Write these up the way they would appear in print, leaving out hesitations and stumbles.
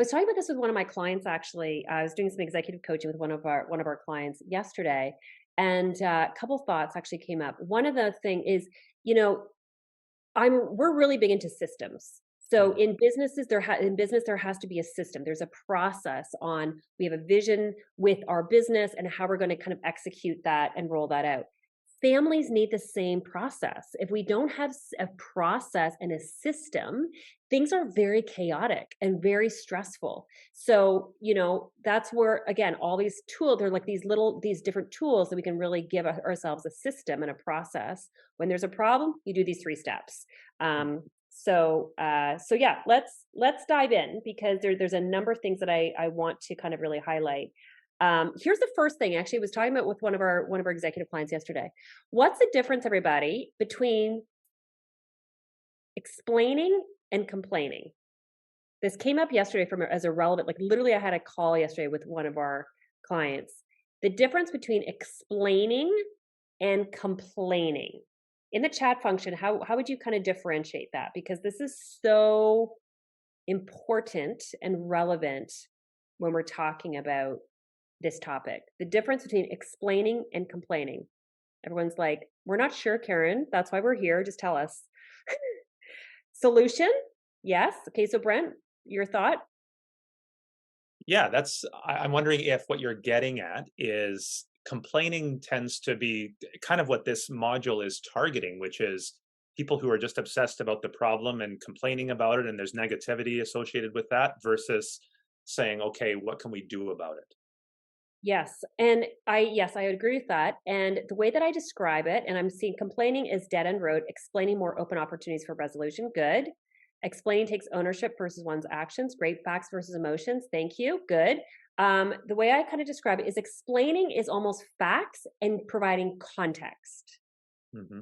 I was talking about this with one of my clients actually. I was doing some executive coaching with one of our clients yesterday, and a couple thoughts actually came up. One of the thing is, you know, we're really big into systems. So Mm, in business there has to be a system. There's a process on we have a vision with our business and how we're going to kind of execute that and roll that out. Families need the same process. If we don't have a process and a system, things are very chaotic and very stressful. So, that's where again all these tools, they're like these different tools that we can really give ourselves a system and a process. When there's a problem, you do these 3 steps. So yeah, let's dive in because there's a number of things that I want to kind of really highlight. Here's the first thing. Actually, I was talking about with one of our executive clients yesterday. What's the difference, everybody, between explaining and complaining? This came up yesterday as a relevant, like literally, I had a call yesterday with one of our clients. The difference between explaining and complaining. In the chat function, how would you kind of differentiate that? Because this is so important and relevant when we're talking about this topic. The difference between explaining and complaining. Everyone's like, we're not sure, Karen. That's why we're here. Just tell us. Solution? Yes. Okay. So, Brent, your thought? yeah, I'm wondering if what you're getting at is complaining tends to be kind of what this module is targeting, which is people who are just obsessed about the problem and complaining about it, and there's negativity associated with that versus saying, okay, what can we do about it? Yes. And I agree with that. And the way that I describe it, and I'm seeing complaining is dead end road, explaining more open opportunities for resolution. Good. Explaining takes ownership versus one's actions. Great. Facts versus emotions. Thank you. Good. The way I kind of describe it is explaining is almost facts and providing context. Hmm.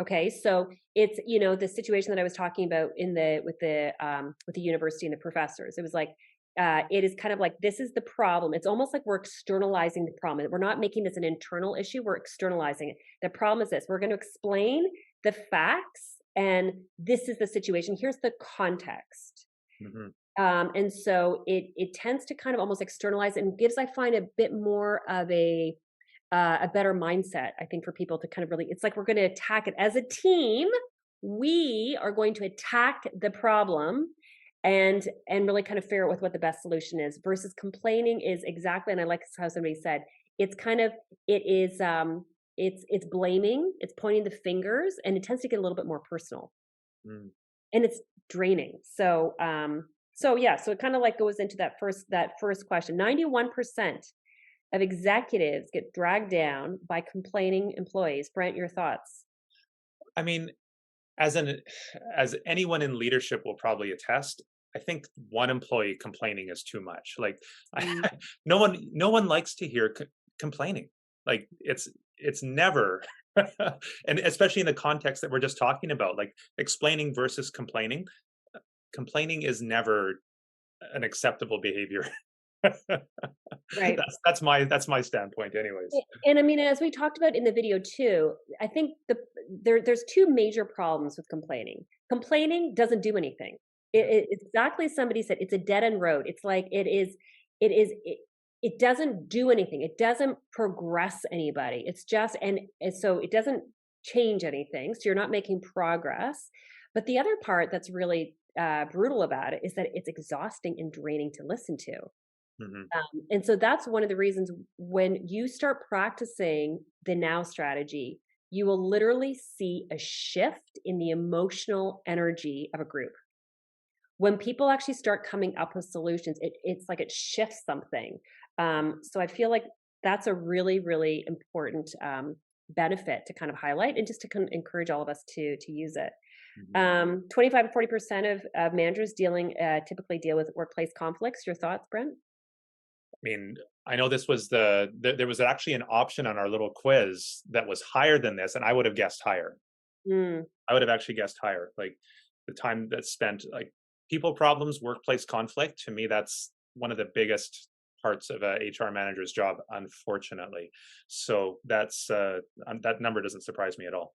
Okay, so it's the situation that I was talking about in the with the university and the professors. It was like it is kind of like this is the problem. It's almost like we're externalizing the problem. We're not making this an internal issue. We're externalizing it. The problem is this: we're going to explain the facts, and this is the situation. Here's the context. Hmm. And so it tends to kind of almost externalize and gives, I find, a bit more of a better mindset, I think, for people to kind of really, it's like we're going to attack it as a team. We are going to attack the problem and really kind of figure out with what the best solution is versus complaining is exactly, and I like how somebody said, it's kind of, it is, it's blaming, it's pointing the fingers, and it tends to get a little bit more personal Mm. and it's draining. So yeah, so it kind of like goes into that first question. 91% of executives get dragged down by complaining employees. Brent, your thoughts? I mean, as an as anyone in leadership will probably attest, I think one employee complaining is too much. Like, Mm, no one likes to hear complaining. Like, it's never, and especially in the context that we're just talking about, like explaining versus complaining. Complaining is never an acceptable behavior. right. That's my standpoint, anyways. And I mean, as we talked about in the video too, I think there's two major problems with complaining. Complaining doesn't do anything. It's exactly as somebody said. It's a dead end road. It's like it doesn't do anything. It doesn't progress anybody. It's just and so it doesn't change anything. So you're not making progress. But the other part that's really brutal about it is that it's exhausting and draining to listen to. Hmm. And so that's one of the reasons when you start practicing the now strategy, you will literally see a shift in the emotional energy of a group. When people actually start coming up with solutions, it's like it shifts something. So I feel like that's a really, really important benefit to kind of highlight and just to encourage all of us to use it. Hmm. 25 to 40% of managers typically deal with workplace conflicts. Your thoughts, Brent? I mean, I know this was there was actually an option on our little quiz that was higher than this, and I would have guessed higher. Mm. I would have actually guessed higher. Like the time that's spent, like people problems, workplace conflict. To me, that's one of the biggest parts of a HR manager's job, unfortunately. So that number doesn't surprise me at all.